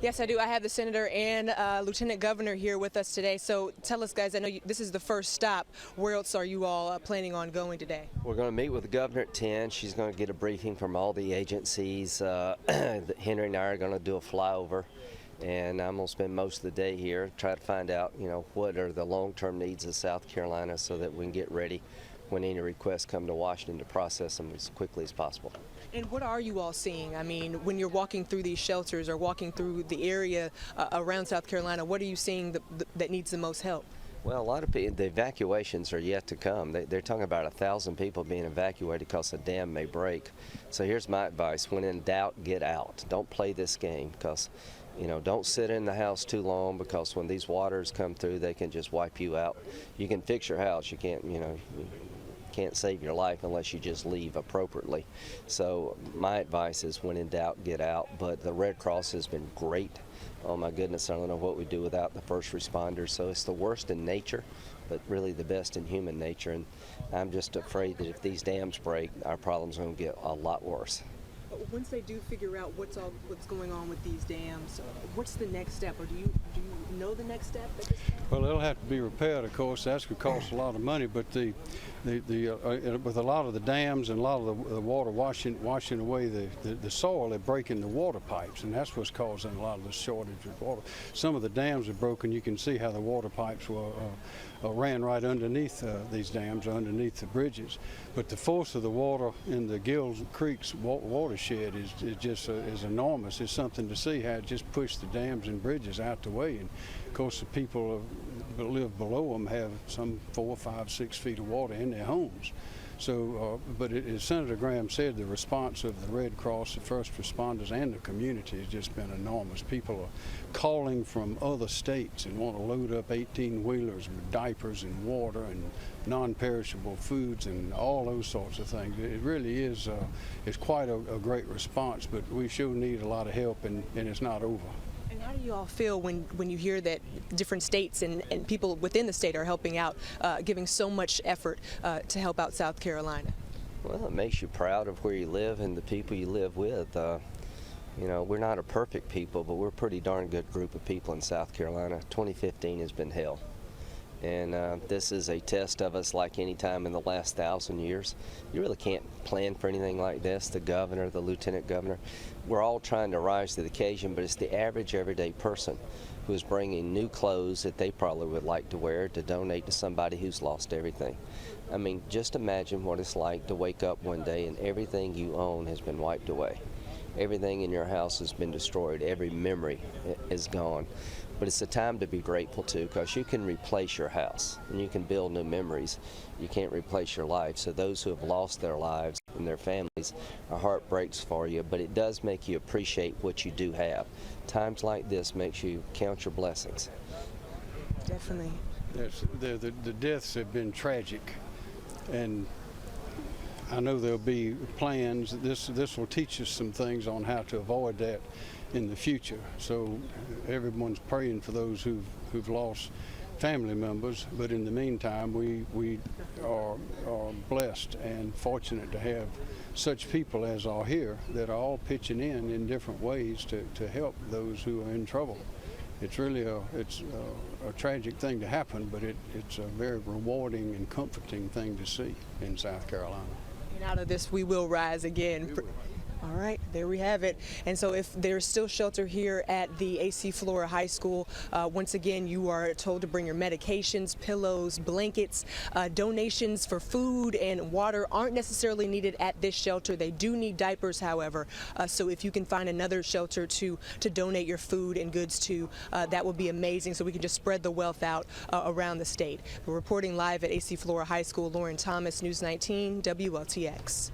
Yes, I do. I have the Senator and Lieutenant Governor here with us today. So tell us, guys, I know this is the first stop. Where else are you all planning on going today? We're going to meet with the governor at 10. She's going to get a briefing from all the agencies. Henry and I are going to do a flyover, and I'm going to spend most of the day here, try to find out, what are the long-term needs of South Carolina so that we can get ready when any requests come to Washington to process them as quickly as possible. And what are you all seeing? I mean, when you're walking through these shelters or walking through the area around South Carolina, what are you seeing that needs the most help? Well, a lot of people, the evacuations are yet to come. They're talking about 1,000 people being evacuated because a dam may break. So here's my advice. When in doubt, get out. Don't play this game because, don't sit in the house too long because when these waters come through, they can just wipe you out. You can fix your house. You can't, can't save your life unless you just leave appropriately. So my advice is when in doubt, get out. But the Red Cross has been great. Oh my goodness, I don't know what we'd do without the first responders. So it's the worst in nature, but really the best in human nature. And I'm just afraid that if these dams break, our problems are going to get a lot worse. Once they do figure out what's going on with these dams, what's the next step, or do you know the next step at this point? Well, it'll have to be repaired, of course. That's going to cost a lot of money, but with a lot of the dams and a lot of the water washing away the soil, they're breaking the water pipes, and that's what's causing a lot of the shortage of water. Some of the dams are broken. You can see how the water pipes ran right underneath these dams, underneath the bridges. But the force of the water in the Gills Creek's watershed is enormous. It's something to see how it just pushed the dams and bridges out the way. And of course, the people that live below them have some 4, 5, 6 feet of water in their homes. So, but as Senator Graham said, the response of the Red Cross, the first responders, and the community has just been enormous. People are calling from other states and want to load up 18-wheelers with diapers and water and non-perishable foods and all those sorts of things. It really is it's quite a great response, but we sure need a lot of help, and it's not over. And how do you all feel when you hear that different states and people within the state are helping out, giving so much effort to help out South Carolina? Well, it makes you proud of where you live and the people you live with. We're not a perfect people, but we're a pretty darn good group of people in South Carolina. 2015 has been hell. And this is a test of us like any time in the last 1,000 years. You really can't plan for anything like this. The governor, the lieutenant governor, we're all trying to rise to the occasion, but it's the average everyday person who is bringing new clothes that they probably would like to wear to donate to somebody who's lost everything. I mean, just imagine what it's like to wake up one day and everything you own has been wiped away. Everything in your house has been destroyed. Every memory is gone. But it's a time to be grateful too, because you can replace your house and you can build new memories. You can't replace your life. So those who have lost their lives and their families, our heart breaks for you, but it does make you appreciate what you do have. Times like this makes you count your blessings. Definitely. Yes, the deaths have been tragic, and I know there'll be plans. This will teach us some things on how to avoid that in the future. So everyone's praying for those who've lost family members, but in the meantime we are blessed and fortunate to have such people as are here that are all pitching in different ways to help those who are in trouble. It's really a tragic thing to happen, but it's a very rewarding and comforting thing to see in South Carolina. And out of this we will rise again. All right, there we have it. And so if there's still shelter here at the AC Flora High School, once again, you are told to bring your medications, pillows, blankets. Donations for food and water aren't necessarily needed at this shelter. They do need diapers, however. So if you can find another shelter to donate your food and goods to, that would be amazing, so we can just spread the wealth out around the state. We're reporting live at AC Flora High School. Lauren Thomas, News 19, WLTX.